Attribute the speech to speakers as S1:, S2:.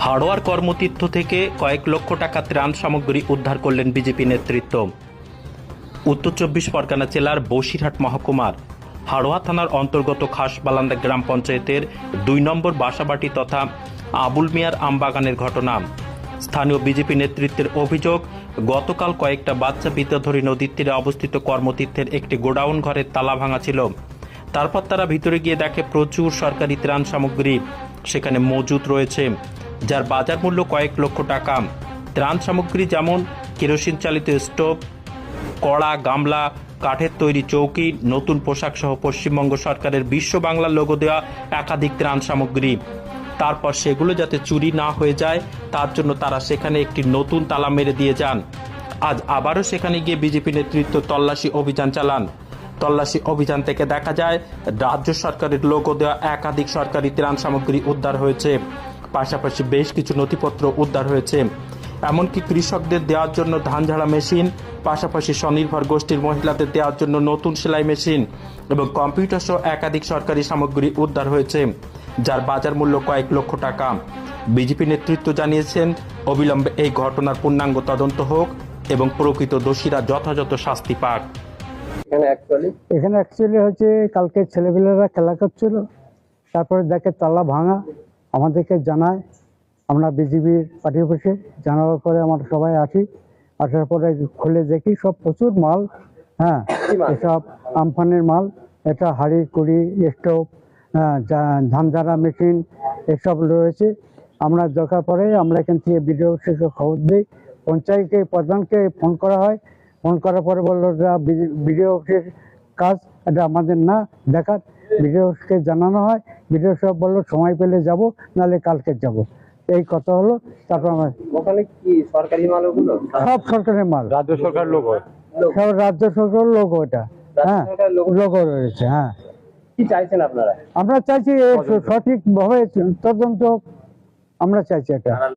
S1: হাড়োয়ার কর্মতীর্থ থেকে কয়েক লক্ষ টাকা ত্রাণ সামগ্রী উদ্ধার করলেন বিজেপি নেতৃত্ব। উত্তর চব্বিশ পরগনা জেলার বসিরহাট মহকুমার হাড়োয়া থানার অন্তর্গত খাসবালান্দা গ্রাম পঞ্চায়েতের 2 নম্বর বাসাবাটি তথা আবুল মিয়ার আমবাগানের ঘটনা। স্থানীয় বিজেপি নেতৃত্বের অভিযোগ, গতকাল কয়েকটা বাচ্চা বিদ্যাধরী নদীর তীরে অবস্থিত কর্মতীর্থের একটি গোডাউন ঘরের তালা ভাঙা ছিল। তারপর তারা ভিতরে গিয়ে দেখে প্রচুর সরকারি ত্রাণ সামগ্রী সেখানে মজুদ রয়েছে, যার বাজার মূল্য কয়েক লক্ষ টাকা। ত্রাণ সামগ্রী যেমন কেরোসিন চালিত স্টোভ, কড়া, গামলা, কাঠের তৈরি চৌকি, নতুন পোশাক সহ পশ্চিমবঙ্গ সরকারের বিশ্ব বাংলা লোগো দেওয়া একাধিক ত্রাণ সামগ্রী। তারপর সেগুলো যাতে চুরি না হয়ে যায় তার জন্য তারা সেখানে একটি নতুন তালা মেরে দিয়ে যান। আজ আবারও সেখানে গিয়ে বিজেপি নেতৃত্ব তল্লাশি অভিযান চালান। তল্লাশি অভিযান থেকে দেখা যায় রাজ্য সরকারের লোগো দেওয়া একাধিক সরকারি ত্রাণ সামগ্রী উদ্ধার হয়েছে, পাশাপাশি বেশ কিছু নথিপত্র উদ্ধার হয়েছে। এমনকি কৃষকদের দেওয়ার জন্য ধান ঝাড়া মেশিন, পাশাপাশি স্বনির্ভর গোষ্ঠীর মহিলাদের দেওয়ার জন্য নতুন সেলাই মেশিন এবং কম্পিউটার সহ একাধিক সরকারি সামগ্রী উদ্ধার হয়েছে, যার বাজার মূল্য কয়েক লক্ষ টাকা। বিজেপি নেতৃত্ব জানিয়েছেন অবিলম্বে এই ঘটনার পূর্ণাঙ্গ তদন্ত হোক এবং প্রকৃত দোষীরা যথাযথ শাস্তি পাক।
S2: এখানে অ্যাকচুয়ালি হচ্ছে কালকে ছেলেপেলেরা খেলা করছিল, তারপরে দেখে তালা ভাঙা, আমাদেরকে জানায়। আমরা বিজেপির পার্টি অফিসে জানাবার পরে আমরা সবাই আসি, আসার পরে খুলে দেখি সব প্রচুর মাল। হ্যাঁ, এসব আমফানের মাল, এটা হাঁড়ি কুড়ি, স্টোভ, ধান ঝাড়া মেশিন এসব রয়েছে। আমরা দেখার পরে আমরা এখান থেকে বিডিও অফিসে খবর দিই, পঞ্চায়েতকে প্রধানকে ফোন করা হয়। ফোন করার পরে বললো বিডিও অফিসের কাজ, এটা আমাদের না দেখার। বিডিও অফিসকে জানানো হয়, বিডিও সাহেব বললো সময় পেলে যাব, নাহলে কালকে যাব। এই কথা হলো। তারপর আমরা
S3: ওখানে কি সরকারি মাল, ওগুলো
S2: সব সরকারের মাল,
S3: রাজ্য সরকার লোক
S2: সব রাজ্য সরকার লোগো, এটা হ্যাঁ লোগো রয়েছে। হ্যাঁ,
S3: কি চাইছেন আপনারা?
S2: আমরা চাইছি সঠিকভাবে তদন্ত, আমরা চাইছি এটা।